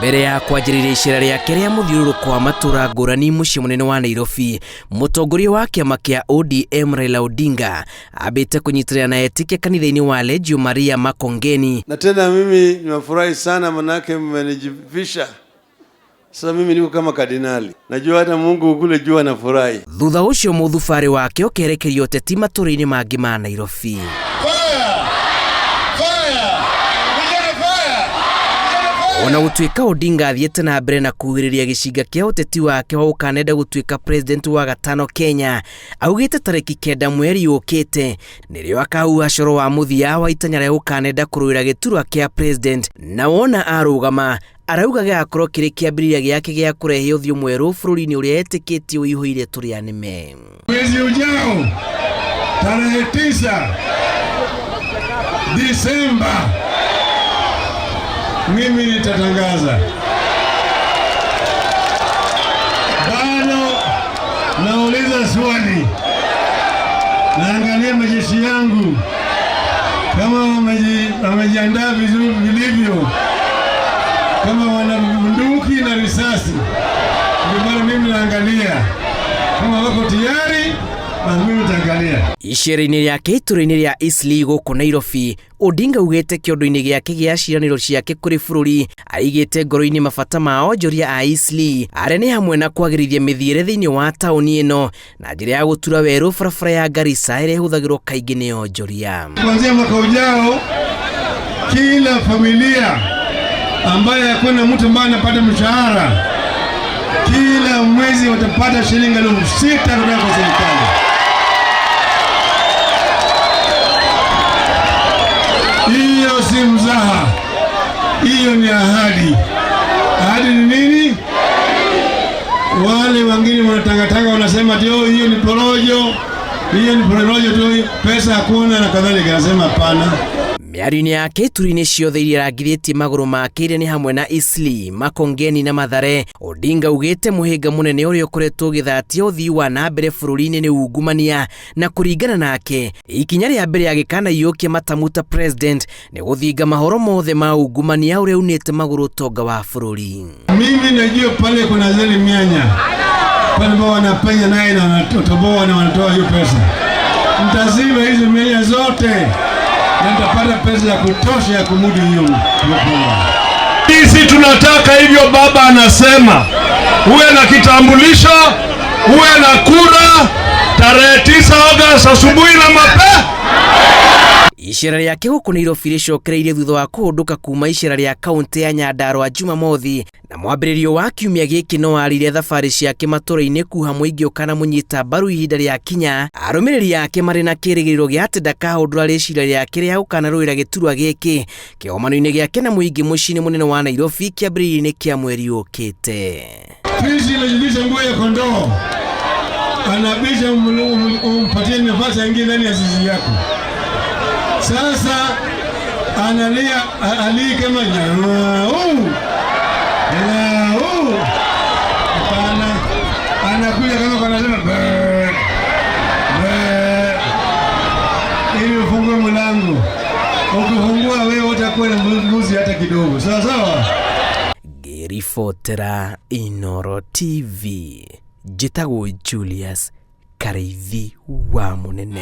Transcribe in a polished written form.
Mbere ya kwanjĩrĩria icera rĩake rĩa mũthiũrũrũko wa matũra ngũrani mũciĩ mũnene wa Nairobi, mũtongoria wa kĩama kĩa ODM Raila Odinga ambĩte kũnyitĩrĩra na etĩkia kanitha-inĩ wa Legio Maria Makongeni. Na tena mimi nimefurahi sana manake mmenijivisha. Sasa mimi niko kama kardinali. Najua hata Mungu kule juu anafurahi. Thutha ũcio mũthubarĩ wake ũkerekerio ũteti matũra-inĩ mangĩ ma Nairobi. Ona gũtuĩka Odinga athiĩte na mbere na kuhĩrĩria gĩcinga kĩa ũteti wake wa gũkanenda gũtuĩka president wa gatano Kenya, augĩte tarĩki 9 mweri ũkĩte nĩrĩo akahuha coro wa mũthia wa itanya rĩa gũkanenda kũrũĩra gĩturwa kĩa president, na wona arũgama arauga gĩgakorwo kĩrĩ kĩambĩrĩria gĩake gĩa kũrehe ũthiũ mwerũ bũrũri-inĩ ũrĩa etĩkĩtie ũihũire tũrĩanĩme. Mwezi ujao tarehe 9 Disemba mimi nitatangaza. Bado nauliza swali, naangalia majeshi yangu kama wamejiandaa vizuri vilivyo, kama wana bunduki na risasi. Ndio mimi naangalia kama wako tayari, na mimi nitaangalia. Icera-inĩ rĩake itũra-inĩ rĩa Eastleigh gũkũ Nairobi, Odinga ugĩte kĩondo-inĩ gĩake gĩa ciĩranĩro ciake kũrĩ bũrũri aigĩte ngoro-inĩ mabata ma onjoria a Eastleigh arĩa nĩ hamwe na kwagĩrithia mĩthiĩre thĩinĩ wa taũni ĩno na njĩra ya gũtura werũ barabara ya Garissa ĩrĩa ĩhũthagĩrwo kaingĩ nĩ onjoria. Kuanzia mwaka ujao, kila familia ambaye hakuna mtu ambaye anapata mshahara kila mwezi watapata shilingi 6,000 kutoka kwa serikali. Hiyo si mzaha, hiyo ni ahadi. Ahadi ni nini? Wale wengine wanatangatanga wanasema hiyo ni porojo, hiyo ni porojo tu, pesa hakuna na kadhalika. Nasema hapana. Mĩario-inĩ yake ituri-inĩ ciothe iria arangithĩtie magũrũ make iria nĩ hamwe na Eastleigh, Makongeni na Mathare, Odinga ugĩte mũhĩnga mũnene ũrĩa ũkoretwo ũgĩthatia ũthii wa na mbere bũrũri-inĩ nĩ ungumania, na kũringana nake ikinya rĩa mbere agĩkana yũkia matamu ta president nĩ gũthinga mahoro mothe ma ungumania ũrĩa unĩte magũrũ tonga wa bũrũri. Mimi najua pale kuna zile mianya pale ambao wanapenya naye na wanatoboa na wanatoa hiyo pesa. Mtaziba hizo mianya zote na nitapata pesa ya kutosha ya kumudu hiyo. Sisi tunataka hivyo, baba anasema uwe na kitambulisho, uwe na kura tarehe 9 Agosti asubuhi na mapema. Icera rĩake gũkũ Nairobi rĩcokereirie thutha wa kũhũndũka kuma icera rĩa kaunti ya Nyandarua Jumamothi, na mwambĩrĩrio wa kiumia gĩkĩ no arire thabarĩ ciake matũra-inĩ kuha mũingĩ ũkana mũnyita mbaru ihinda rĩa kinya, arũmĩrĩri ake marĩ na kĩrĩgĩrĩro gĩa atĩ ndakahũndũra rĩcira rĩake rĩa gũkanarũĩra gĩturwa gĩkĩ kĩgomano-inĩ gĩake na mũingĩ mũciĩ-inĩ mũnene wa Nairobi kĩambĩrĩria-inĩ kĩa mweri ũkĩte. Fisi anajivisha nguo ya kondoo, anabisha umpatie nafasi nyingine ndani ya zizi yako. Sasa analia kama hapana, anakuja kama anasema ili ufungue mlango. Ukifungua wewe utakuwa na mbuzi hata kidogo. Sawa sawa. Ngĩribotera Inooro TV, njĩtagwo Julius Kareithi wa Mũnene.